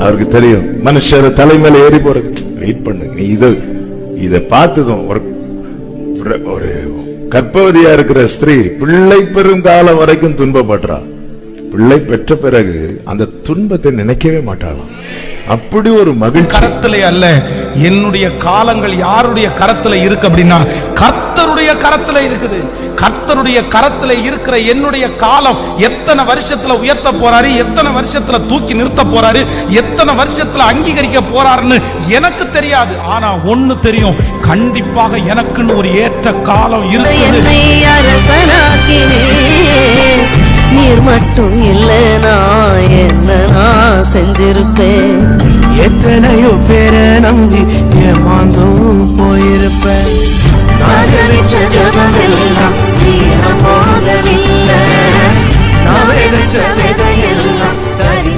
அவருக்கு தெரியும் மனுஷர் தலைமையில ஏறி போறது. வெயிட் பண்ணுங்க, நீ இத பார்த்ததும் ஒரு கர்ப்பவதியா இருக்கிற ஸ்திரீ பிள்ளை பெறும் காலம் வரைக்கும் துன்பப்படுறா. பிள்ளை பெற்ற பிறகு அந்த துன்பத்தை நினைக்கவே மாட்டாளாம். அப்படி ஒரு மகிழ்ச்சி. கரத்திலே அல்ல, என்னுடைய காலங்கள் யாருடைய கரத்துல இருக்கு அப்படின்னா கர்த்தருடைய கரத்துல இருக்குது. கர்த்தருடைய கரத்துல இருக்கிற என்னுடைய காலம் எத்தனை வருஷத்துல உயர்த்த போறாரு, எத்தனை வருஷத்துல தூக்கி நிறுத்த போறாரு, எத்தனை வருஷத்துல அங்கீகரிக்க போறாருன்னு எனக்கு தெரியாது. ஆனா ஒண்ணு தெரியும், கண்டிப்பாக எனக்குன்னு ஒரு ஏற்ற காலம் இருக்குது. நீர் மட்டும் இல்லைனா என்ன நான் செஞ்சிருப்பேன். எத்தனையோ பேரை நம்பி ஏமாந்தும் போயிருப்பேன்.